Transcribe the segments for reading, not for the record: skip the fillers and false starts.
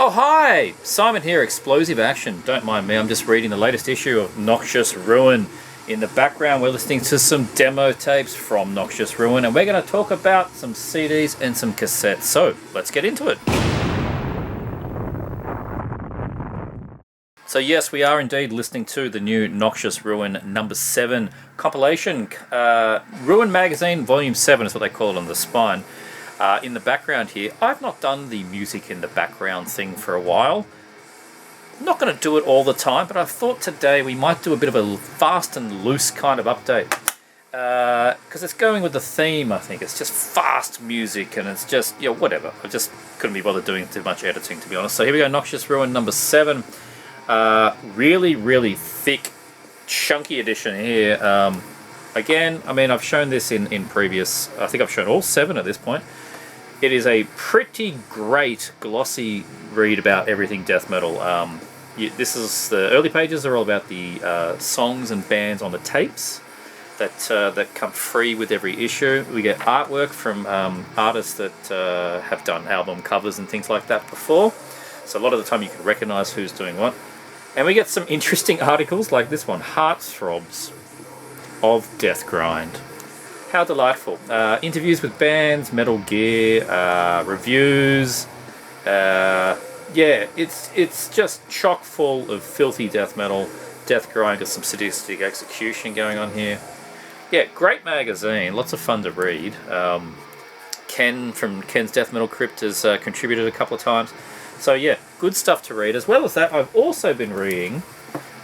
Oh hi! Simon here, Explosive Action. Don't mind me, I'm just reading the latest issue of Noxious Ruin. In the background we're listening to some demo tapes from Noxious Ruin, and we're going to talk about some CDs and some cassettes. So, let's get into it. So yes, we are indeed listening to the new Noxious Ruin number 7 compilation. Ruin Magazine Volume 7 is what they call it on the spine. In the background here, I've not done the music in the background thing for a while. I'm not going to do it all the time, but I thought today we might do a bit of a fast and loose kind of update. Because it's going with the theme, I think. It's just fast music, and it's just, you know, whatever. I just couldn't be bothered doing too much editing, to be honest. So here we go, Noxious Ruin number 7. Really thick, chunky edition here. Again, I mean, I've shown this in previous... I think I've shown all 7 at this point. It is a pretty great, glossy read about everything death metal. This is the early pages are all about the songs and bands on the tapes that come free with every issue. We get artwork from artists that have done album covers and things like that before. So a lot of the time you can recognize who's doing what. And we get some interesting articles like this one, Heartthrobs of Death Grind. How delightful. Interviews with bands, Metal Gear, reviews. Yeah, it's just chock full of filthy death metal, death grind, got some sadistic execution going on here. Yeah, great magazine, lots of fun to read. Ken from Ken's Death Metal Crypt has contributed a couple of times. So yeah, good stuff to read. As well as that, I've also been reading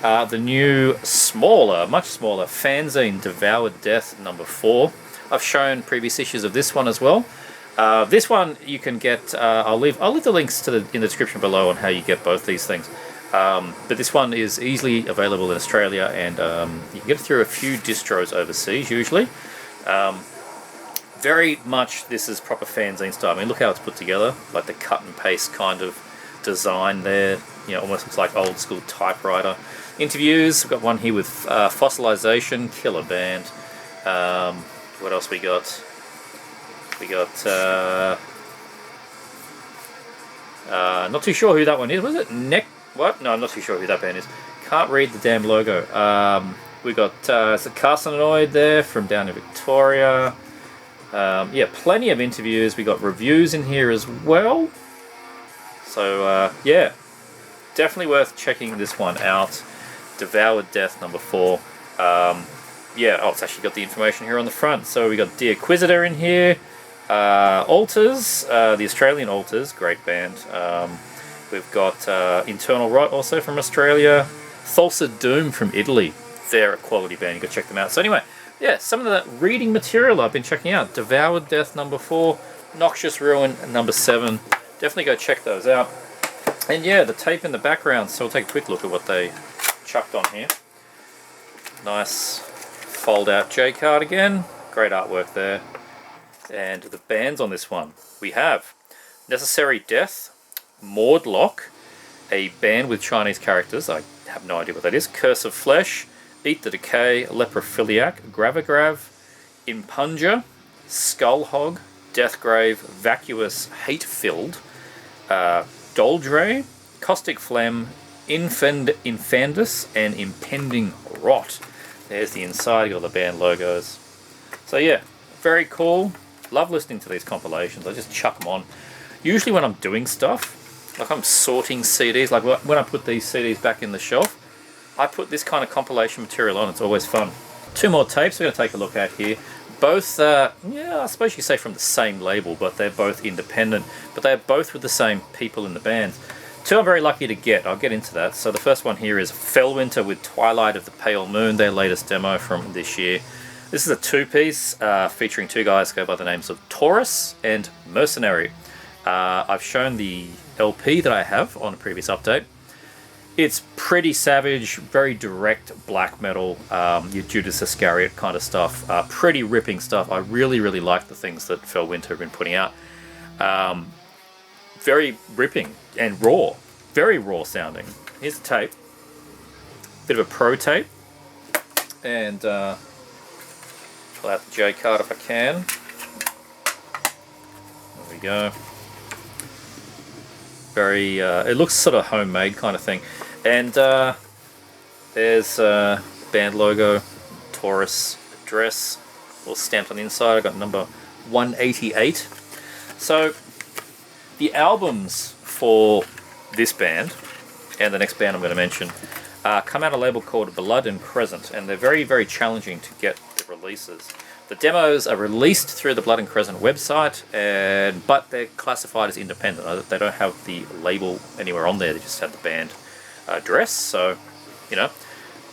the new, much smaller fanzine, Devoured Death number 4. I've shown previous issues of this one as well. This one you can get. I'll leave the links in the description below on how you get both these things. But this one is easily available in Australia, and you can get it through a few distros overseas usually. Very much this is proper fanzine style. I mean, look how it's put together, like the cut and paste kind of design there. You know, almost looks like old school typewriter. Interviews, we've got one here with Fossilization, killer band. What else we got? We got, not too sure who that one is. Was it what? No, I'm not too sure who that band is. Can't read the damn logo. We got, it's a Carcinoid there from down in Victoria. Yeah, plenty of interviews. We got reviews in here as well. So, yeah, definitely worth checking this one out. Devoured Death number 4. Yeah, oh, it's actually got the information here on the front. So we got The Acquisitor in here. Alters, the Australian Alters, great band. We've got Internal Rot also from Australia. Thulsa Doom from Italy. They're a quality band, you go check them out. So anyway, yeah, some of the reading material I've been checking out. Devoured Death number 4, Noxious Ruin number 7. Definitely go check those out. And yeah, the tape in the background, so we'll take a quick look at what they chucked on here. Nice fold out J card again. Great artwork there. And the bands on this one. We have Necessary Death, Maudlock, a band with Chinese characters. I have no idea what that is. Curse of Flesh, Eat the Decay, Leprophiliac, Gravagrav, Impunger, Skullhog, Deathgrave, Vacuous, Hate-Filled, Doldre, Caustic Phlegm, Infandus, and Impending Rot. There's the inside, got all the band logos. So yeah, very cool. Love listening to these compilations. I just chuck them on. Usually when I'm doing stuff, like I'm sorting CDs, like when I put these CDs back in the shelf, I put this kind of compilation material on. It's always fun. 2 more tapes we're going to take a look at here. Both, yeah, I suppose you could say from the same label, but they're both independent. But they're both with the same people in the band. 2 I'm very lucky to get. I'll get into that. So the first one here is Fellwinter with Twilight of the Pale Moon, their latest demo from this year. This is a 2-piece featuring 2 guys go by the names of Taurus and Mercenary. I've shown the LP that I have on a previous update. It's pretty savage, very direct black metal, your Judas Iscariot kind of stuff. Pretty ripping stuff. I really like the things that Fellwinter have been putting out. Very ripping and raw. Very raw sounding. Here's the tape. Bit of a pro tape. And pull out the J card if I can. There we go. Very, it looks sort of homemade kind of thing. And there's band logo, Taurus address, all stamped on the inside. I got number 188. So the albums for this band and the next band I'm going to mention come out a label called Blood and Crescent, and they're very, very challenging to get the releases. The demos are released through the Blood and Crescent website, but they're classified as independent. They don't have the label anywhere on there, they just have the band address. So, you know,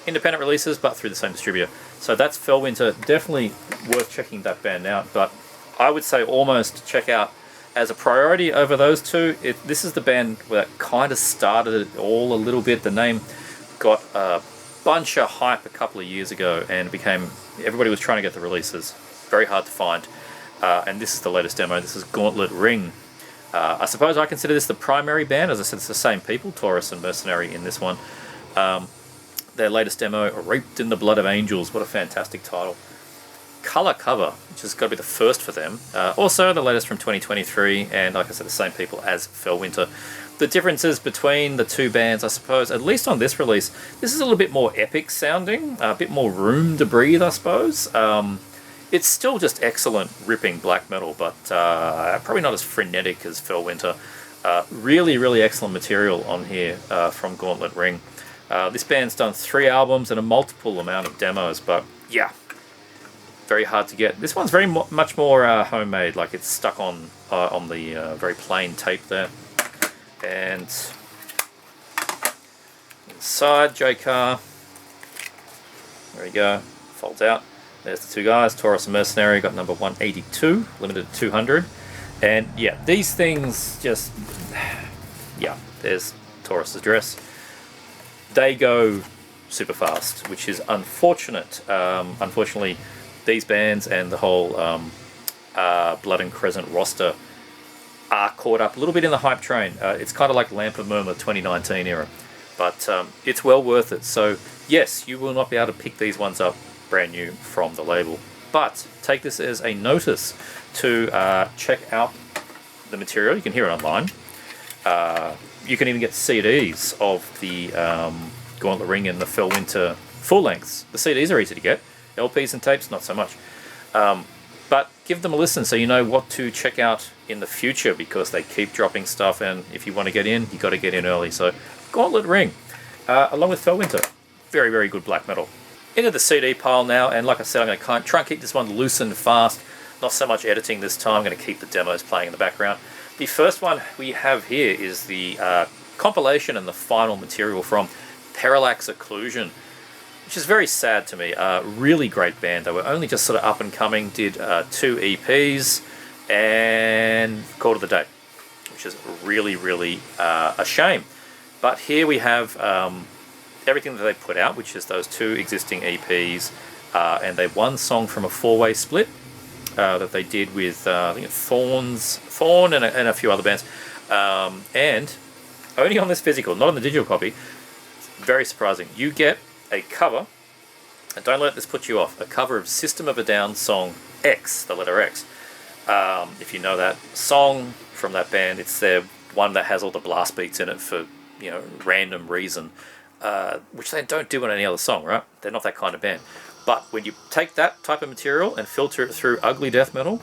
independent releases, but through the same distributor. So that's Fellwinter. Definitely worth checking that band out, but I would say almost check out as a priority over those two. This is the band that kind of started it all a little bit. The name got a bunch of hype a couple of years ago and everybody was trying to get the releases. Very hard to find. And this is the latest demo. This is Gauntlet Ring. I suppose I consider this the primary band. As I said, it's the same people, Taurus and Mercenary, in this one. Their latest demo, Raped in the Blood of Angels. What a fantastic title. Color cover, which has got to be the first for them. Also the latest from 2023, and like I said, the same people as Fellwinter. The differences between the two bands, I suppose, at least on this release, this is a little bit more epic sounding, a bit more room to breathe, I suppose. It's still just excellent ripping black metal, but probably not as frenetic as Fellwinter. Really, really excellent material on here from Gauntlet Ring. This band's done 3 albums and a multiple amount of demos, but yeah, very hard to get. This one's very much more homemade, like it's stuck on the very plain tape there. And inside, J-Car, there we go, folds out. There's the two guys, Taurus and Mercenary, got number 182, limited to 200. And yeah, these things just, yeah, there's Taurus' address. They go super fast, which is unfortunate. Unfortunately, these bands and the whole Blood and Crescent roster are caught up a little bit in the hype train. It's kind of like Lamp of Murmur 2019 era, but it's well worth it. So yes, you will not be able to pick these ones up brand new from the label, but take this as a notice to check out the material. You can hear it online. You can even get CDs of the Gauntlet Ring and the Fellwinter full lengths. The CDs are easy to get. LPs and tapes, not so much. But give them a listen so you know what to check out in the future, because they keep dropping stuff, and if you want to get in, you got to get in early. So Gauntlet Ring, along with Fellwinter, very, very good black metal. Into the CD pile now, and like I said, I'm going to try and keep this one loose and fast. Not so much editing this time. I'm going to keep the demos playing in the background. The first one we have here is the compilation and the final material from Perilaxe Occlusion, which is very sad to me. Really great band. They were only just sort of up and coming, did 2 EPs and called it the day, which is really, really a shame. But here we have everything that they put out, which is those 2 existing EPs, and they one song from a 4-way split that they did with I think Thorn and a few other bands, and only on this physical, not on the digital copy. Very surprising. You get a cover, and don't let this put you off, a cover of System of a Down song X, the letter X. If you know that song from that band, it's their one that has all the blast beats in it for, you know, random reason, which they don't do on any other song, right? They're not that kind of band. But when you take that type of material and filter it through ugly death metal,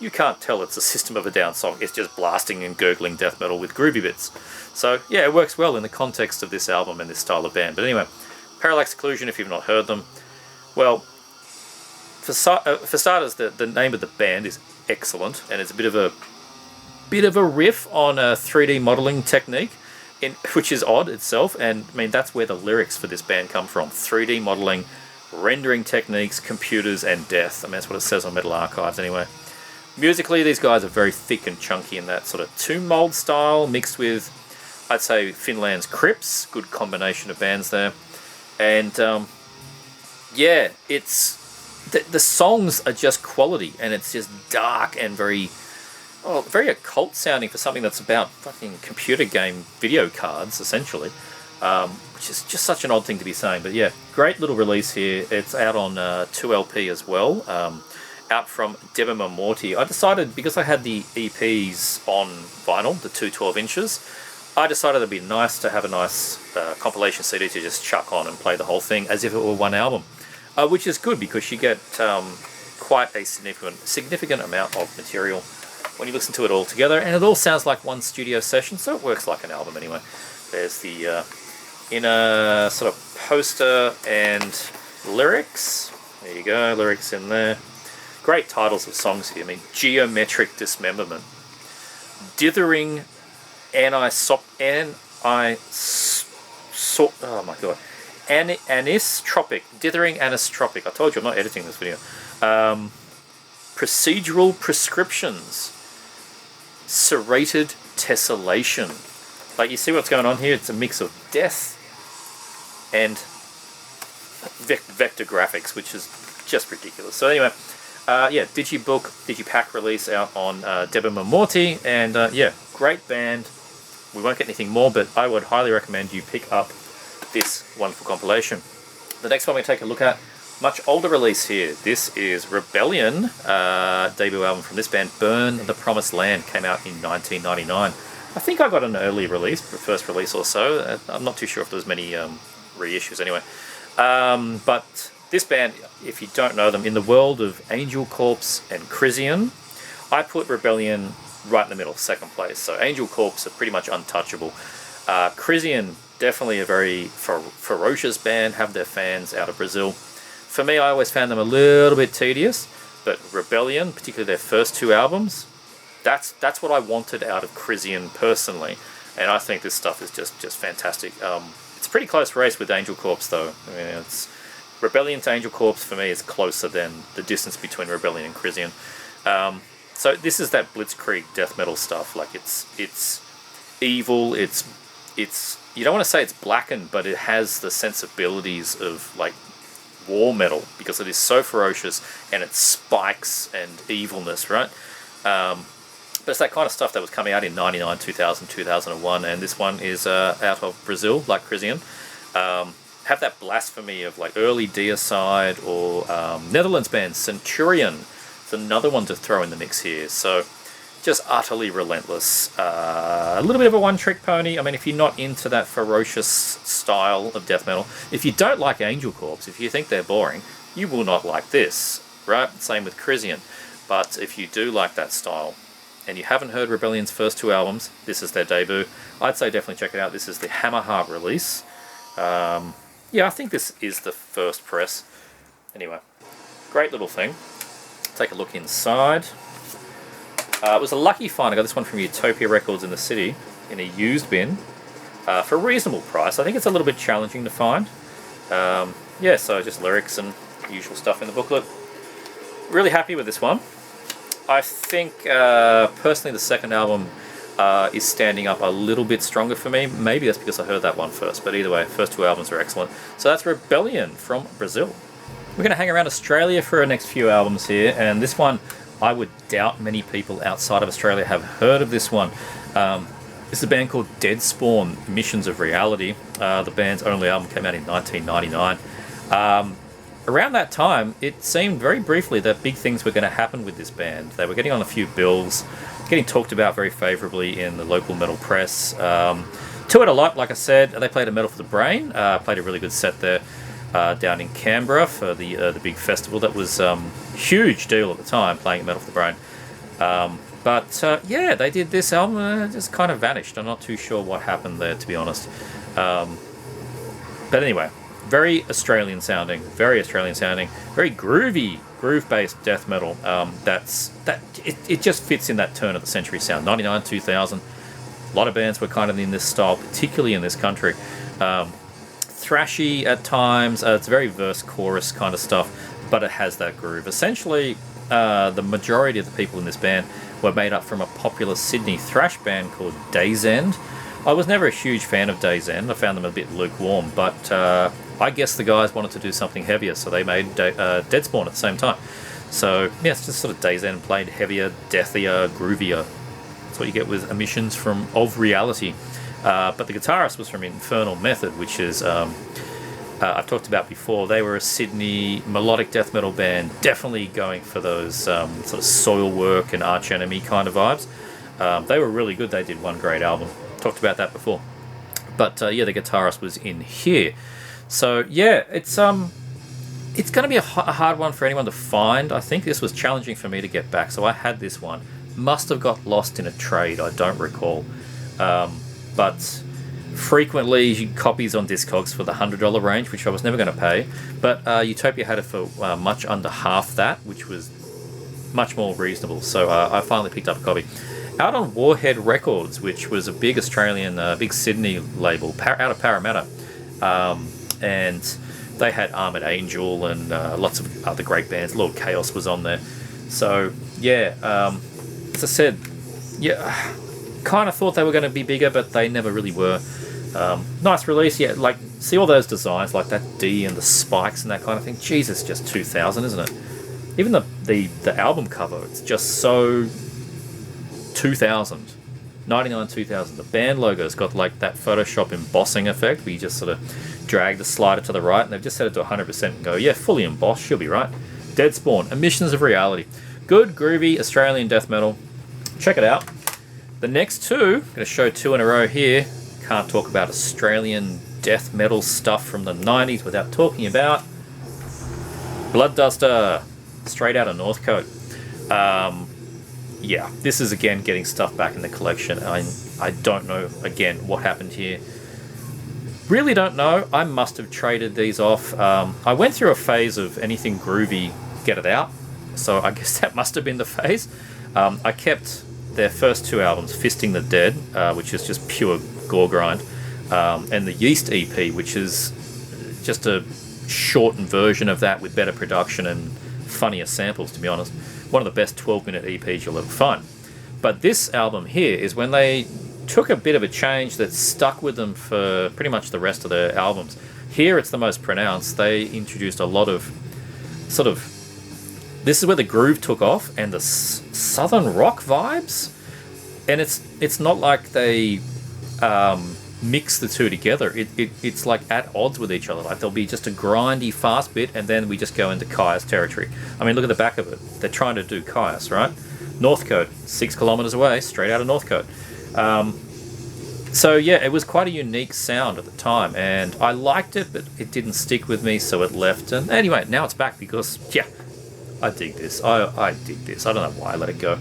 you can't tell it's a System of a Down song. It's just blasting and gurgling death metal with groovy bits. So yeah, it works well in the context of this album and this style of band. But anyway, Perilaxe Occlusion, if you've not heard them, well, for starters, the name of the band is excellent, and it's a bit of a riff on a 3D modeling technique, which is odd itself. And I mean, that's where the lyrics for this band come from: 3D modeling, rendering techniques, computers, and death. I mean, that's what it says on Metal Archives anyway. Musically, these guys are very thick and chunky in that sort of tomb mold style, mixed with, I'd say, Finland's Crips. Good combination of bands there. And yeah, it's the songs are just quality, and it's just dark and very occult sounding for something that's about fucking computer game video cards, essentially, which is just such an odd thing to be saying. But yeah, great little release here. It's out on 2LP as well, out from Devoured. I decided, because I had the EPs on vinyl, the 2 12 inches, I decided it'd be nice to have a nice compilation CD to just chuck on and play the whole thing as if it were one album, which is good because you get quite a significant amount of material when you listen to it all together, and it all sounds like one studio session, so it works like an album anyway. There's the inner sort of poster and lyrics. There you go, lyrics in there. Great titles of songs here. I mean, Geometric Dismemberment, Dithering oh my god, Anistropic, Dithering Anistropic. I told you I'm not editing this video. Procedural Prescriptions, Serrated Tessellation. Like, you see what's going on here? It's a mix of death and vector graphics, which is just ridiculous. So anyway, yeah, Digipack release out on Debima Morti, and yeah, great band. We won't get anything more, but I would highly recommend you pick up this wonderful compilation. The next one we take a look at, much older release here. This is Rebaelliun, debut album from this band. Burn the Promised Land came out in 1999. I think I got an early release, first release or so. I'm not too sure if there was many reissues anyway. But this band, if you don't know them, in the world of Angel Corpse and Crisian, I put Rebaelliun right in the middle, second place. So Angel Corpse are pretty much untouchable. Crisian, definitely a very ferocious band, have their fans out of Brazil. For me, I always found them a little bit tedious, but Rebaelliun, particularly their first two albums, that's what I wanted out of Crisian personally, and I think this stuff is just fantastic. It's a pretty close race with Angel Corpse though. I mean, it's Rebaelliun to Angel Corpse for me is closer than the distance between Rebaelliun and Crisian. So this is that blitzkrieg death metal stuff. Like, it's evil. It's you don't want to say it's blackened, but it has the sensibilities of like war metal because it is so ferocious and it spikes and evilness, right? But it's that kind of stuff that was coming out in 99, 2000, 2001, and this one is out of Brazil, like Crisian. Have that blasphemy of like early Deicide or Netherlands band Centurion. It's another one to throw in the mix here. So just utterly relentless. A little bit of a one-trick pony. I mean, if you're not into that ferocious style of death metal, if you don't like Angel Corpse, if you think they're boring, you will not like this, right? Same with Crisian. But if you do like that style, and you haven't heard Rebaellion's first two albums, this is their debut. I'd say definitely check it out. This is the Hammerheart release. Yeah, I think this is the first press. Anyway, great little thing. Take a look inside. It was a lucky find. I got this one from Utopia Records in the city in a used bin for a reasonable price. I think it's a little bit challenging to find. Yeah, so just lyrics and usual stuff in the booklet. Really happy with this one. I think personally the second album is standing up a little bit stronger for me. Maybe that's because I heard that one first, but either way, first two albums are excellent. So that's Rebaelliun from Brazil. We're going to hang around Australia for our next few albums here, and this one, I would doubt many people outside of Australia have heard of this one. This is a band called Deadspawn, Missions of Reality. The band's only album came out in 1999. Around that time, it seemed very briefly that big things were going to happen with this band. They were getting on a few bills, getting talked about very favourably in the local metal press. Toured a lot, like I said. They played a Metal for the Brain, played a really good set there down in Canberra for the big festival. That was huge deal at the time, playing at Metal for the Brain. But yeah, they did this album and it just kind of vanished. I'm not too sure what happened there, to be honest. But anyway, very Australian sounding, very groovy, groove-based death metal. It just fits in that turn of the century sound. 99, 2000. A lot of bands were kind of in this style, particularly in this country. Thrashy at times. It's very verse-chorus kind of stuff, but it has that groove. Essentially, the majority of the people in this band were made up from a popular Sydney thrash band called Days End. I was never a huge fan of Days End. I found them a bit lukewarm, but I guess the guys wanted to do something heavier, so they made Deadspawn at the same time. So yeah, it's just sort of Days End played heavier, deathier, groovier. That's what you get with emissions of reality. But the guitarist was from Infernal Method, which is I've talked about before. They were a Sydney melodic death metal band, definitely going for those sort of Soilwork and Arch Enemy kind of vibes. They were really good. They did one great album. Talked about that before. But yeah, the guitarist was in here. So yeah, it's going to be a hard one for anyone to find. I think this was challenging for me to get back. So I had this one. Must have got lost in a trade. I don't recall. But frequently copies on Discogs for the $100 range, which I was never going to pay. But Utopia had it for much under half that, which was much more reasonable. So I finally picked up a copy. Out on Warhead Records, which was a big Australian, big Sydney label, out of Parramatta. And they had Armored Angel and lots of other great bands. Lord Chaos was on there. So, yeah, as I said, yeah, kind of thought they were going to be bigger, but they never really were. Nice release, yeah, like, see all those designs, like that D and the spikes and that kind of thing. Jesus, just 2000, isn't it? Even the album cover, it's just so 2000. 99 2000. The band logo's got like that Photoshop embossing effect where you just sort of drag the slider to the right, and they've just set it to 100% and go, yeah, fully embossed, she'll be right. Deadspawn, Emissions of Reality. Good, groovy Australian death metal. Check it out. The next two, I'm going to show two in a row here. Can't talk about Australian death metal stuff from the 90s without talking about Bloodduster, straight out of Northcote. Yeah, this is again getting stuff back in the collection. I don't know again what happened here. Really don't know. I must have traded these off. I went through a phase of anything groovy, get it out. So I guess that must have been the phase. I kept their first two albums, Fisting the Dead, which is just pure gore grind, and the Yeast EP, which is just a shortened version of that with better production and funnier samples, to be honest. One of the best 12-minute EPs you'll ever find. But this album here is when they took a bit of a change that stuck with them for pretty much the rest of their albums. Here it's the most pronounced. They introduced a lot of sort of, this is where the groove took off and the southern rock vibes, and it's not like they mix the two together. It's like at odds with each other. Like there'll be just a grindy fast bit, and then we just go into Caius territory. I mean, look at the back of it. They're trying to do Caius, right? Northcote, 6 kilometers away, straight out of Northcote. So yeah, it was quite a unique sound at the time, and I liked it, but it didn't stick with me, so it left. And anyway, now it's back because yeah, I dig this. I dig this. I don't know why I let it go.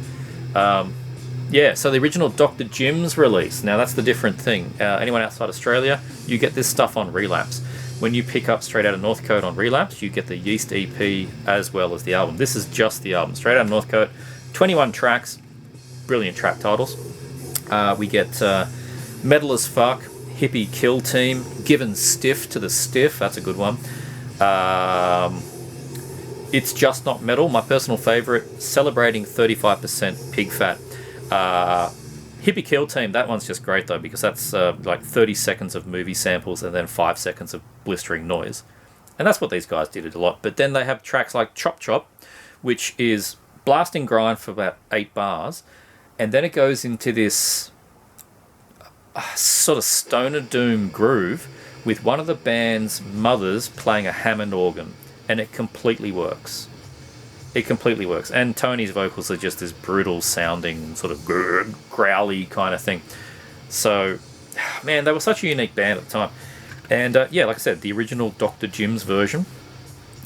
Yeah, so the original Dr. Jim's release. Now that's the different thing. Anyone outside Australia, you get this stuff on Relapse. When you pick up straight out of Northcote on Relapse, you get the Yeast EP as well as the album. This is just the album, straight out of Northcote. 21 tracks, brilliant track titles. We get Metal as Fuck, Hippie Kill Team, Given Stiff to the Stiff, that's a good one. It's Just Not Metal, my personal favourite, Celebrating 35% Pig Fat. Hippie Kill Team, that one's just great though, because that's like 30 seconds of movie samples and then 5 seconds of blistering noise. And that's what these guys did a lot. But then they have tracks like Chop Chop, which is blasting grind for about 8 bars, and then it goes into this sort of stoner doom groove with one of the band's mothers playing a Hammond organ, and it completely works. It completely works. And Tony's vocals are just this brutal sounding, sort of growly kind of thing. So, man, they were such a unique band at the time. And yeah, like I said, the original Dr. Jim's version.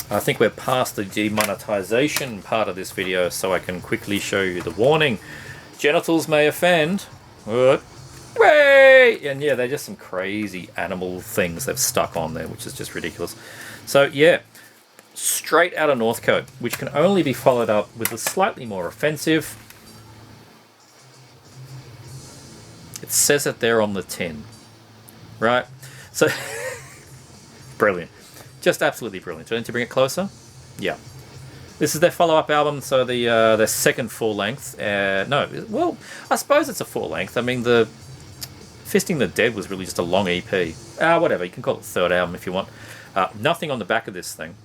I think we're past the demonetization part of this video, so I can quickly show you the warning. Genitals may offend. What? Way! And yeah, they're just some crazy animal things they've stuck on there, which is just ridiculous. So yeah, straight out of Northcote, which can only be followed up with a slightly more offensive. It says it there on the tin, right? So brilliant, just absolutely brilliant. Do I need to bring it closer? Yeah. This is their follow-up album, so their second full length. No, well, I suppose it's a full length. I mean, the Fisting the Dead was really just a long EP. Whatever, you can call it third album if you want. Nothing on the back of this thing,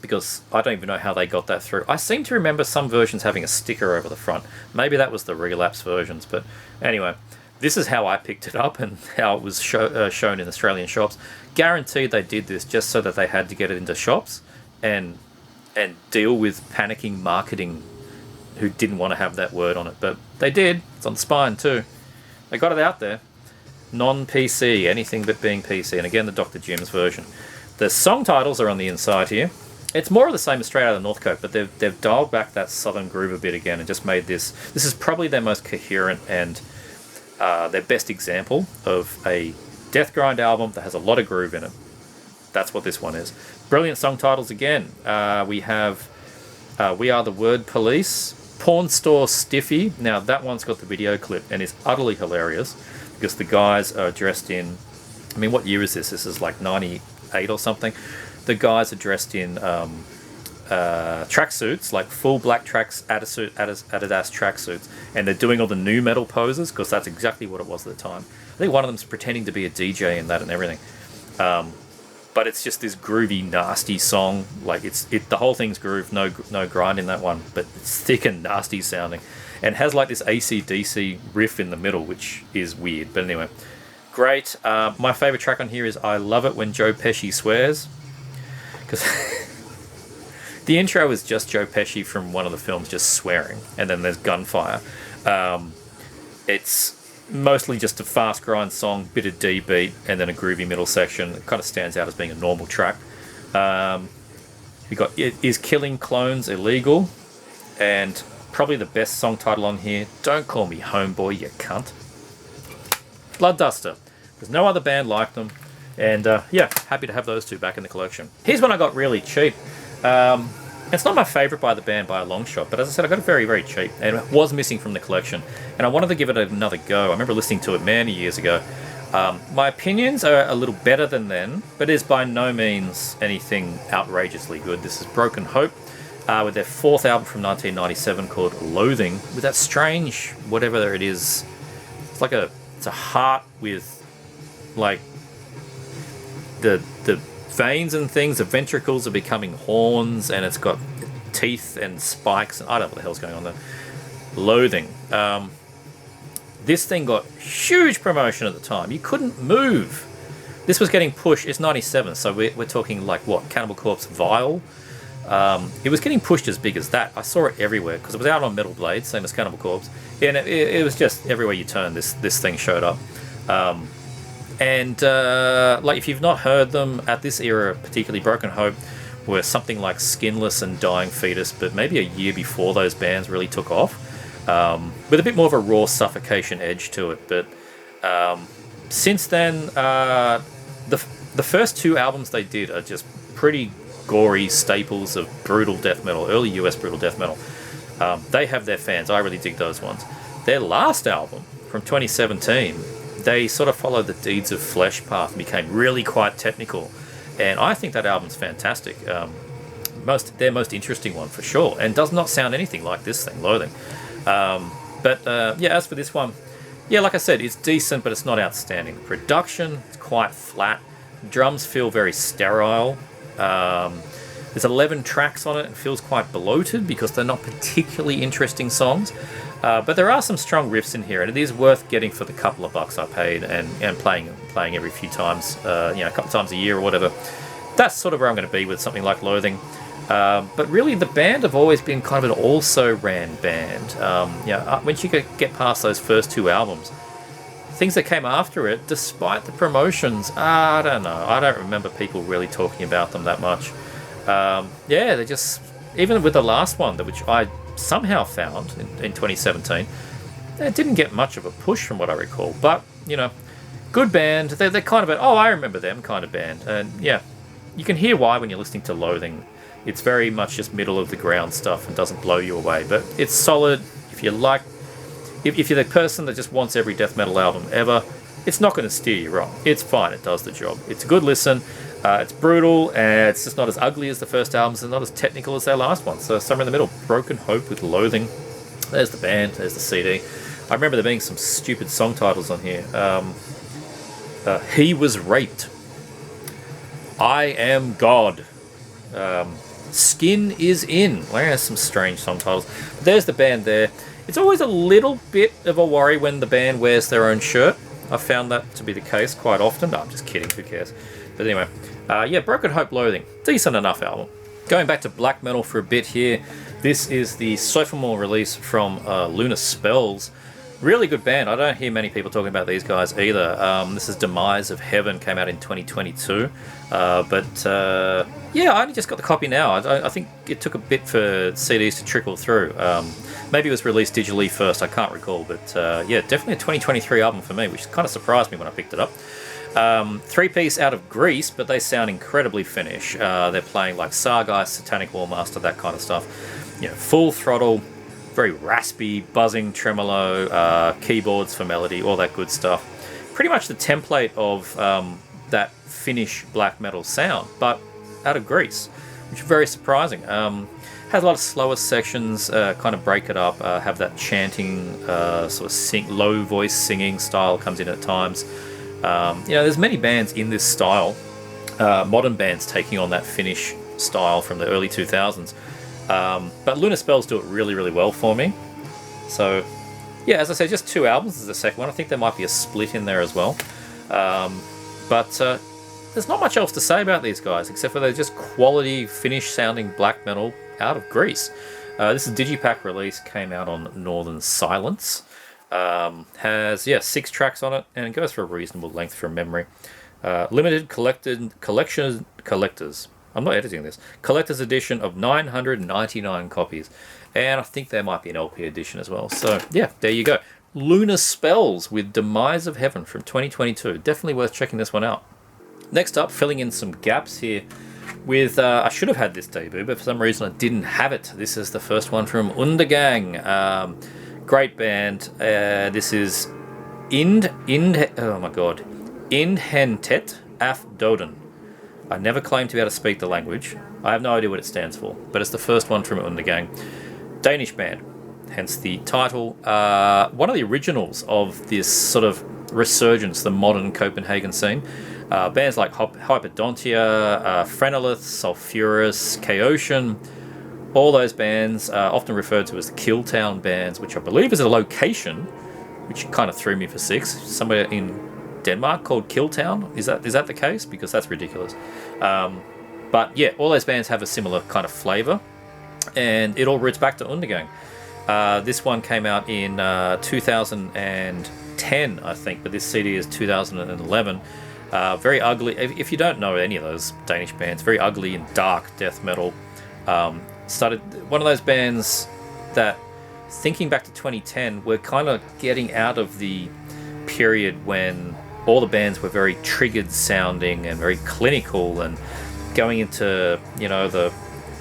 because I don't even know how they got that through. I seem to remember some versions having a sticker over the front. Maybe that was the Relapse versions, but anyway, this is how I picked it up and how it was shown in Australian shops. Guaranteed they did this just so that they had to get it into shops and deal with panicking marketing who didn't want to have that word on it. But they did. It's on the spine too. They got it out there. non-PC, anything but being PC. And again, the Dr. Jim's version. The song titles are on the inside here. It's more of the same as straight out of Northcote, but they've dialed back that southern groove a bit again and just made this. This is probably their most coherent and their best example of a death grind album that has a lot of groove in it. That's what this one is. Brilliant song titles again. We have We Are the Word Police, Pawn Store Stiffy. Now that one's got the video clip and is utterly hilarious because the guys are dressed in, I mean, what year is this? This is like 98 or something. The guys are dressed in tracksuits, like full black Adidas tracksuits, and they're doing all the new metal poses because that's exactly what it was at the time. I think one of them's pretending to be a DJ in that and everything. But it's just this groovy, nasty song. Like the whole thing's groove, no grind in that one, but it's thick and nasty sounding, and has like this AC/DC riff in the middle, which is weird. But anyway, great. My favorite track on here is "I Love It When Joe Pesci Swears," because the intro is just Joe Pesci from one of the films just swearing, and then there's gunfire. It's mostly just a fast grind song, bit of D beat, and then a groovy middle section. It kind of stands out as being a normal track. We got Is Killing Clones Illegal? And probably the best song title on here, Don't Call Me Homeboy, You Cunt. Bloodduster. There's no other band like them. And yeah, happy to have those two back in the collection. Here's one I got really cheap. It's not my favourite by the band by a long shot, but as I said, I got it very, very cheap, and it was missing from the collection, and I wanted to give it another go. I remember listening to it many years ago. My opinions are a little better than then, but is by no means anything outrageously good. This is Broken Hope, with their fourth album from 1997 called Loathing, with that strange, whatever it is, it's a heart with, like, the veins and things, the ventricles are becoming horns, and it's got teeth and spikes, and I don't know what the hell's going on there. Loathing. This thing got huge promotion at the time. You couldn't move. This was getting pushed. It's 97, so we're talking like what? Cannibal Corpse Vile. It was getting pushed as big as that. I saw it everywhere because it was out on Metal Blade, same as Cannibal Corpse, and it was just everywhere you turn. This thing showed up. And like, if you've not heard them at this era, particularly Broken Hope were something like Skinless and Dying Fetus, but maybe a year before those bands really took off, with a bit more of a raw suffocation edge to it. But since then, the first two albums they did are just pretty gory staples of brutal death metal, early US brutal death metal. They have their fans. I really dig those ones. Their last album from 2017, they sort of followed the Deeds of Flesh path and became really quite technical, and I think that album's fantastic. Their most interesting one for sure, and does not sound anything like this thing, Loathing. Yeah, as for this one, yeah, like I said, it's decent, but it's not outstanding. The production is quite flat. Drums feel very sterile. There's 11 tracks on it. It feels quite bloated because they're not particularly interesting songs. But there are some strong riffs in here, and it is worth getting for the couple of bucks I paid and playing every few times, a couple times a year or whatever. That's sort of where I'm going to be with something like Loathing. But really, the band have always been kind of an also-ran band. Once you get past those first two albums, things that came after it, despite the promotions, I don't know. I don't remember people really talking about them that much. They just, even with the last one, which I somehow found in 2017, it didn't get much of a push from what I recall. But, good band. They're kind of I remember them kind of band. And yeah, you can hear why when you're listening to Loathing. It's very much just middle of the ground stuff and doesn't blow you away. But it's solid. If you're the person that just wants every death metal album ever, it's not going to steer you wrong. It's fine. It does the job. It's a good listen. It's brutal, and it's just not as ugly as the first albums and not as technical as their last one. So somewhere in the middle, Broken Hope with Loathing. There's the band, there's the CD. I remember there being some stupid song titles on here. He Was Raped. I Am God. Skin Is In. Well, there's some strange song titles. But there's the band there. It's always a little bit of a worry when the band wears their own shirt. I've found that to be the case quite often. No, I'm just kidding, who cares? But anyway, Broken Hope, Loathing. Decent enough album. Going back to black metal for a bit here, this is the sophomore release from Lunar Spells. Really good band. I don't hear many people talking about these guys either. This is Demise of Heaven, came out in 2022. Yeah, I only just got the copy now. I think it took a bit for CDs to trickle through. Maybe it was released digitally first, I can't recall. But yeah, definitely a 2023 album for me, which kind of surprised me when I picked it up. Three-piece out of Greece, but they sound incredibly Finnish. They're playing like Sargeist, Satanic Warmaster, that kind of stuff. You know, full throttle, very raspy, buzzing, tremolo, keyboards for melody, all that good stuff. Pretty much the template of that Finnish black metal sound, but out of Greece, which is very surprising. Has a lot of slower sections, kind of break it up, have that chanting, sort of low voice singing style comes in at times. You know, there's many bands in this style, modern bands taking on that Finnish style from the early 2000s. But Lunar Spells do it really, really well for me. So, yeah, as I said, just 2 albums is the second one. I think there might be a split in there as well. But there's not much else to say about these guys, except for they're just quality Finnish-sounding black metal out of Greece. This is a Digipack release, came out on Northern Silence. Has 6 tracks on it, and it goes for a reasonable length from memory. Limited collectors. I'm not editing this. Collector's edition of 999 copies, and I think there might be an LP edition as well. So yeah, there you go. Lunar Spells with Demise of Heaven from 2022. Definitely worth checking this one out. Next up, filling in some gaps here with I should have had this debut, but for some reason I didn't have it. This is the first one from Undergang. Great band. This is Indhentet af Doden. I never claimed to be able to speak the language. I have no idea what it stands for, but it's the first one from Undergang. Danish band, hence the title. One of the originals of this sort of resurgence, the modern Copenhagen scene. Bands like Hyperdontia, Phrenolith, Sulphurus, Chaosian, all those bands, often referred to as the Killtown bands, which I believe is a location, which kind of threw me for 6, somewhere in Denmark called Killtown. Is that the case? Because that's ridiculous. But yeah, all those bands have a similar kind of flavour, and it all roots back to Undergang. This one came out in 2010, I think, but this CD is 2011. Very ugly. If you don't know any of those Danish bands, very ugly and dark death metal. Started one of those bands that, thinking back to 2010, we're kind of getting out of the period when all the bands were very triggered sounding and very clinical and going into, you know, the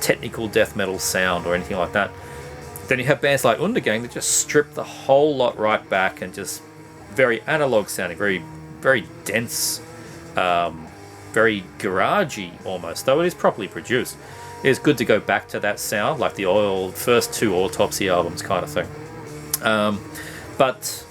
technical death metal sound or anything like that. Then you have bands like Undergang that just strip the whole lot right back and just very analog sounding, very, very dense, very garagey almost, though it is properly produced. It's good to go back to that sound, like the first 2 Autopsy albums kind of thing. But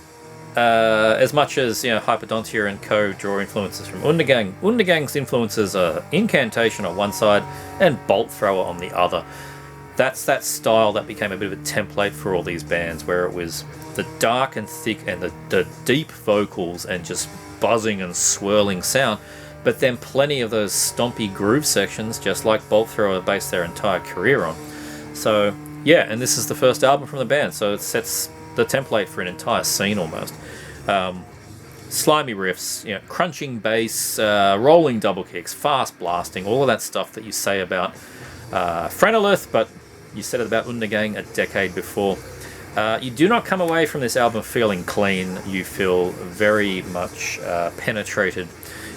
as much as, you know, Hyperdontia and co draw influences from Undergang, Undergang's influences are Incantation on one side and Bolt Thrower on the other. That's that style that became a bit of a template for all these bands, where it was the dark and thick and the deep vocals and just buzzing and swirling sound, but then plenty of those stompy groove sections, just like Bolt Thrower based their entire career on. So yeah, and this is the first album from the band, so it sets the template for an entire scene almost. Slimy riffs, you know, crunching bass, rolling double kicks, fast blasting, all of that stuff that you say about Phrenolith, but you said it about Undergang a decade before. You do not come away from this album feeling clean. You feel very much penetrated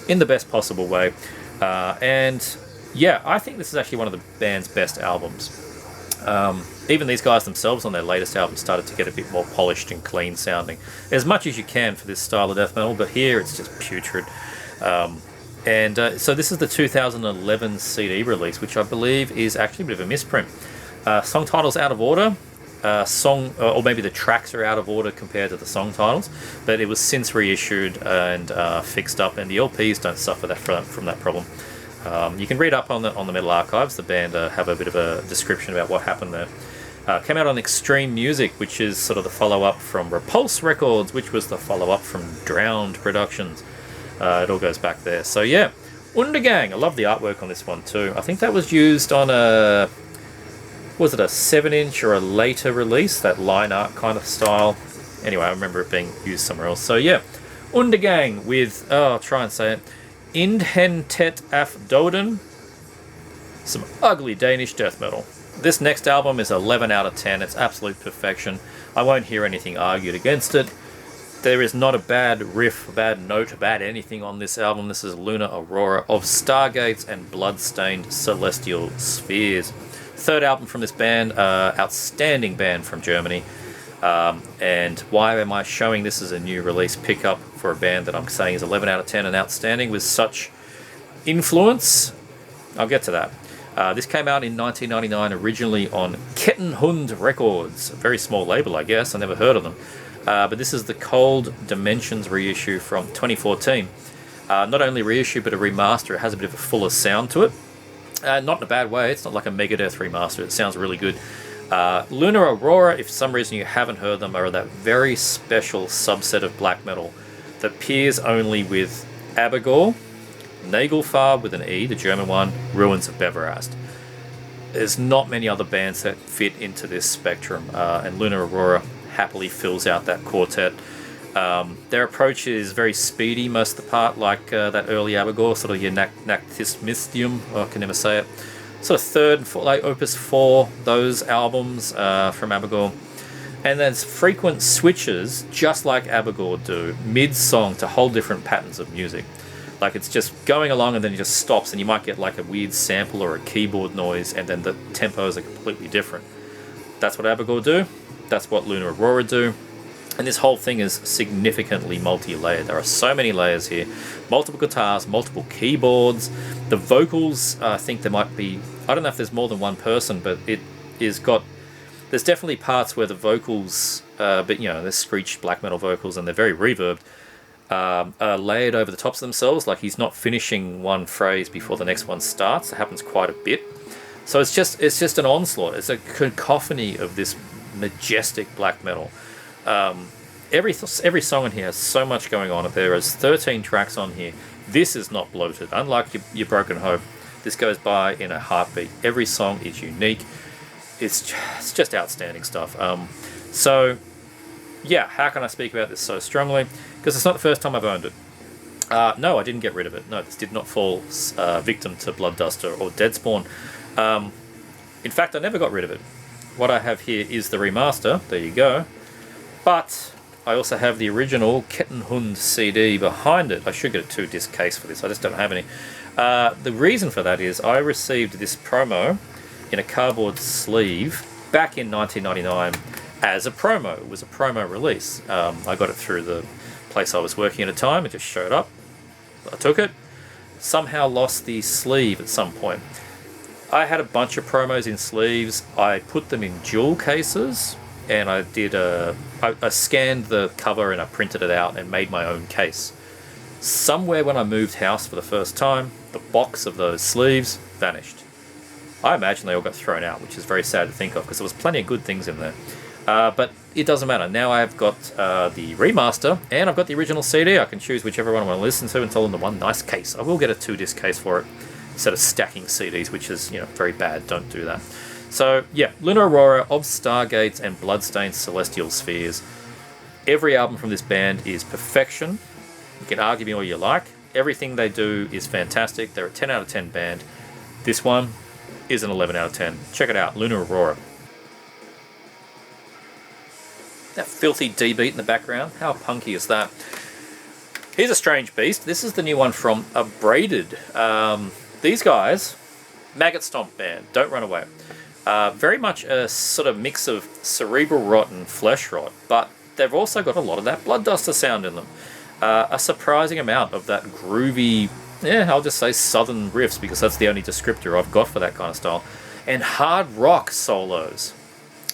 in the best possible way. And yeah, I think this is actually one of the band's best albums. Even these guys themselves on their latest album started to get a bit more polished and clean sounding, as much as you can for this style of death metal, but here it's just putrid. So this is the 2011 CD release, which I believe is actually a bit of a misprint. Song titles out of order, or maybe the tracks are out of order compared to the song titles, but it was since reissued and fixed up, and the LPs don't suffer from that problem. You can read up on the Metal Archives. The band have a bit of a description about what happened there. Came out on Extreme Music, which is sort of the follow-up from Repulse Records, which was the follow-up from Drowned Productions. It all goes back there. So yeah, Undergang. I love the artwork on this one too. I think that was used on was it a 7-inch or a later release, that line art kind of style. Anyway, I remember it being used somewhere else. So yeah, Undergang with, oh, I'll try and say it, Indhentet af Doden. Some ugly Danish death metal. This next album is 11 out of 10. It's absolute perfection. I won't hear anything argued against it. There is not a bad riff, a bad note, a bad anything on this album. This is Lunar Aurora of Stargates and Bloodstained Celestial Spheres. Third album from this band, outstanding band from Germany. And why am I showing this as a new release pickup for a band that I'm saying is 11 out of 10 and outstanding with such influence? I'll get to that. This came out in 1999, originally on Kettenhund Records. A very small label, I guess. I never heard of them. But this is the Cold Dimensions reissue from 2014. Not only reissue, but a remaster. It has a bit of a fuller sound to it. Not in a bad way. It's not like a Megadeth remaster. It sounds really good. Lunar Aurora, if for some reason you haven't heard them, are that very special subset of black metal that appears only with Abegor, Nagelfarb with an E, the German one, Ruins of Beverast. There's not many other bands that fit into this spectrum, and Lunar Aurora happily fills out that quartet. Their approach is very speedy most of the part, like that early Abegor, sort of your Nactis Mystium, I can never say it. Sort of third and fourth, like Opus 4, those albums from Abegor. And there's frequent switches, just like Abegor do, mid-song to whole different patterns of music. Like it's just going along and then it just stops and you might get like a weird sample or a keyboard noise and then the tempos are completely different. That's what Abegor do. That's what Lunar Aurora do. And this whole thing is significantly multi-layered. There are so many layers here. Multiple guitars, multiple keyboards. The vocals, I think there might be... I don't know if there's more than one person, but it is got... There's definitely parts where the vocals, but you know, they're screeched black metal vocals and they're very reverbed. Are layered over the tops of themselves, like he's not finishing one phrase before the next one starts. It happens quite a bit. So it's just an onslaught. It's a cacophony of this majestic black metal. Every song in here has so much going on. There is 13 tracks on here. This is not bloated. Unlike your Broken Hope, this goes by in a heartbeat. Every song is unique. It's just outstanding stuff. So yeah, how can I speak about this so strongly? Because it's not the first time I've owned it. No, I didn't get rid of it. No, this did not fall victim to Bloodduster or Deadspawn. In fact, I never got rid of it. What I have here is the remaster. There you go. But I also have the original Kettenhund CD behind it. I should get a 2-disc case for this. I just don't have any. The reason for that is I received this promo in a cardboard sleeve back in 1999 as a promo. It was a promo release. I got it through the place I was working at a time. It just showed up. I took it. Somehow lost the sleeve at some point. I had a bunch of promos in sleeves. I put them in jewel cases, and I did I scanned the cover and I printed it out and made my own case. Somewhere when I moved house for the first time, the box of those sleeves vanished. I imagine they all got thrown out, which is very sad to think of because there was plenty of good things in there. But it doesn't matter. Now I've got the remaster and I've got the original CD. I can choose whichever one I want to listen to and tell them the one nice case. I will get a 2-disc case for it instead of stacking CDs, which is, you know, very bad. Don't do that. So yeah, Lunar Aurora of Stargates and Bloodstained Celestial Spheres. Every album from this band is perfection. You can argue me all you like. Everything they do is fantastic. They're a 10 out of 10 band. This one is an 11 out of 10. Check it out, Lunar Aurora. That filthy D beat in the background, how punky is that? Here's a strange beast. This is the new one from Abraded. These guys, Maggot Stomp band, don't run away. Very much a sort of mix of cerebral rot and flesh rot, but they've also got a lot of that Bloodduster sound in them. A surprising amount of that groovy, yeah, I'll just say southern riffs because that's the only descriptor I've got for that kind of style. And hard rock solos.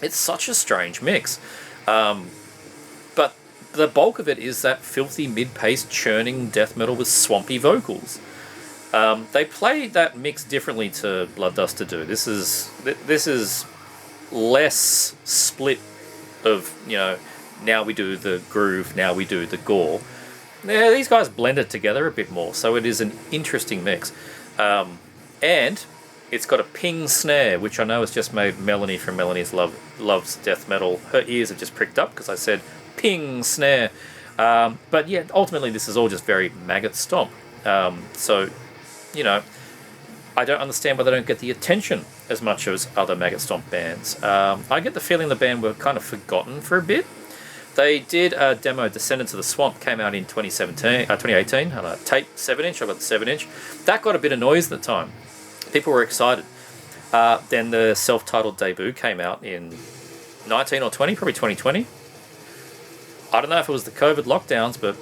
It's such a strange mix. But the bulk of it is that filthy mid-paced churning death metal with swampy vocals. They play that mix differently to Bloodduster do. This is less split of, you know, now we do the groove, now we do the gore. Yeah, these guys blend it together a bit more, so it is an interesting mix. And it's got a ping snare, which I know has just made Melanie from Melanie's Loves Death Metal. Her ears have just pricked up because I said ping snare. But yeah, ultimately this is all just very Maggot Stomp. So, you know, I don't understand why they don't get the attention as much as other Maggot Stomp bands. I get the feeling the band were kind of forgotten for a bit. They did a demo, Descendants of the Swamp, came out in 2018, on a tape 7-inch. I got the 7-inch. That got a bit of noise at the time. People were excited. Then the self-titled debut came out in 19 or 20, probably 2020. I don't know if it was the COVID lockdowns, but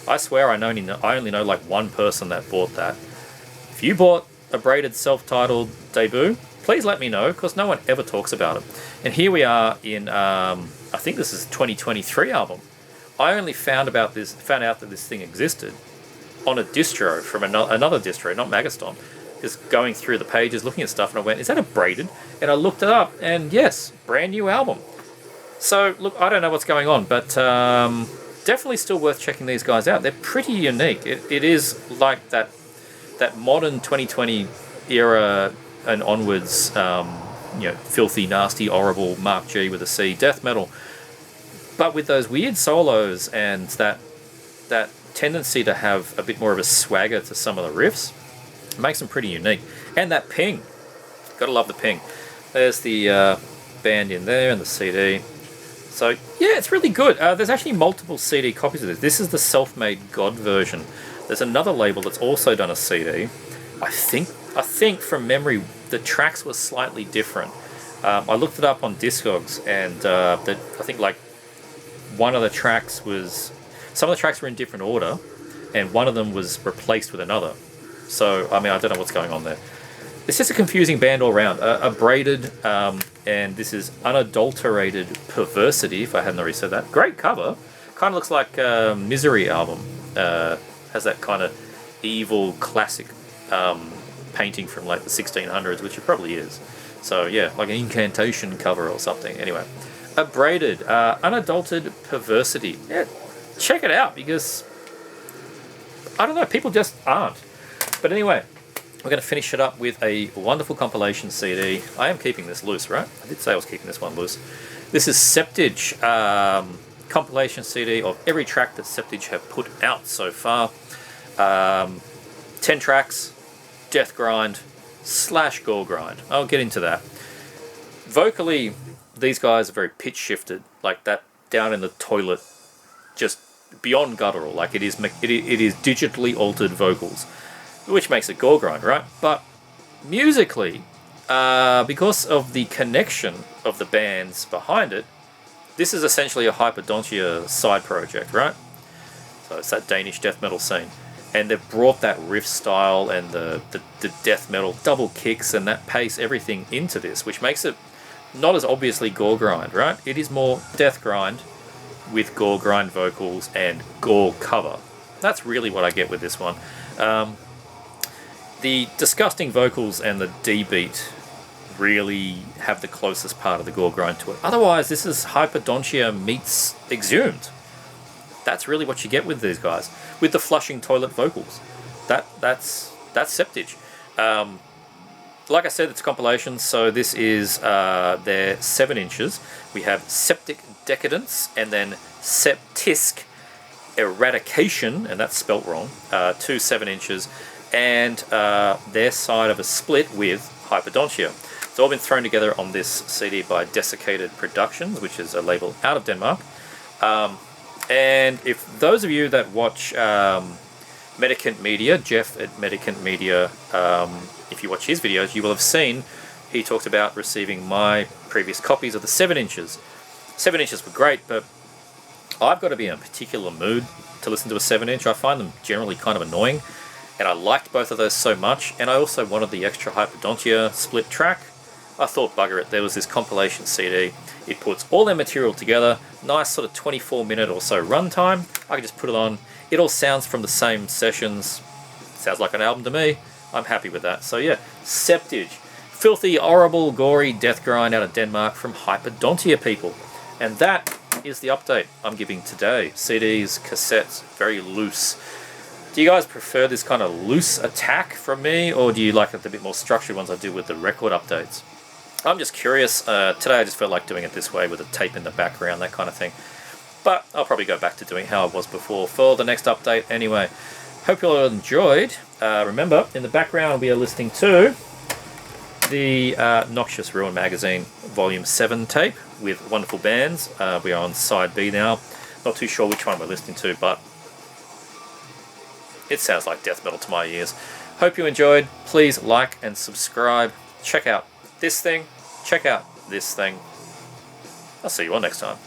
I swear I only know like one person that bought that. If you bought Abraded self-titled debut, please let me know, because no one ever talks about it. And here we are in, I think this is 2023 album. I only found out that this thing existed on a distro from another distro, not Maggot Stomp. Just going through the pages, looking at stuff, and I went, is that Abraded? And I looked it up, and yes, brand new album. So, look, I don't know what's going on, but definitely still worth checking these guys out. They're pretty unique. It is like that modern 2020 era and onwards, filthy, nasty, horrible Mark G with a C death metal, but with those weird solos and that tendency to have a bit more of a swagger to some of the riffs. It makes them pretty unique. And that ping. Gotta love the ping. There's the band in there and the CD. So, yeah, it's really good. There's actually multiple CD copies of this. This is the Self-Made God version. There's another label that's also done a CD. I think from memory, the tracks were slightly different. I looked it up on Discogs, and I think like one of the tracks was... Some of the tracks were in different order, and one of them was replaced with another. So, I mean, I don't know what's going on there. It's just a confusing band all around. Abraded, and this is Unadulterated Perversity, if I hadn't already said that. Great cover. Kind of looks like a Misery album. Has that kind of evil classic painting from like the 1600s, which it probably is. So, yeah, like an incantation cover or something. Anyway, Abraded, Unadulterated Perversity. Yeah, check it out, because I don't know, people just aren't. But anyway, we're going to finish it up with a wonderful compilation CD. I am keeping this loose, right? I did say I was keeping this one loose. This is Septage, compilation CD of every track that Septage have put out so far. 10 tracks, death grind / gore grind. I'll get into that. Vocally, these guys are very pitch shifted, like that down in the toilet, just beyond guttural. Like it is digitally altered vocals, which makes it gore grind, right? But musically, because of the connection of the bands behind it, this is essentially a Hyperdontia side project, right? So it's that Danish death metal scene. And they've brought that riff style and the death metal double kicks and that pace, everything into this, which makes it not as obviously gore grind, right? It is more death grind with gore grind vocals and gore cover. That's really what I get with this one. The disgusting vocals and the D beat really have the closest part of the gore grind to it. Otherwise, this is Hyperdontia meets Exhumed. That's really what you get with these guys, with the flushing toilet vocals. That's Septage. Like I said, it's a compilation, so this is their 7 inches. We have Septic Decadence and then Septisk Eradication, and that's spelt wrong, 2 7 inches, and their side of a split with Hyperdontia. It's all been thrown together on this CD by Desiccated Productions, which is a label out of Denmark. And if those of you that watch Medicant Media, Jeff at Medicant Media, if you watch his videos, you will have seen he talked about receiving my previous copies of the 7 inches. 7 inches were great, but I've got to be in a particular mood to listen to a 7 inch. I find them generally kind of annoying, and I liked both of those so much, and I also wanted the extra Hyperdontia split track. I thought, bugger it, there was this compilation CD. It puts all their material together, nice sort of 24-minute or so runtime. I can just put it on. It all sounds from the same sessions. Sounds like an album to me. I'm happy with that. So yeah, Septage. Filthy, horrible, gory death grind out of Denmark from Hyperdontia people. And that is the update I'm giving today. CDs, cassettes, very loose. Do you guys prefer this kind of loose attack from me, or do you like it a bit more structured ones I do with the record updates? I'm just curious. Today I just felt like doing it this way with a tape in the background, that kind of thing. But I'll probably go back to doing how I was before for the next update anyway. Hope you all enjoyed. Remember, in the background we are listening to the Noxious Ruin Magazine Volume 7 tape with wonderful bands. We are on side B now. Not too sure which one we're listening to, but it sounds like death metal to my ears. Hope you enjoyed. Please like and subscribe. Check out this thing. Check out this thing. I'll see you all next time.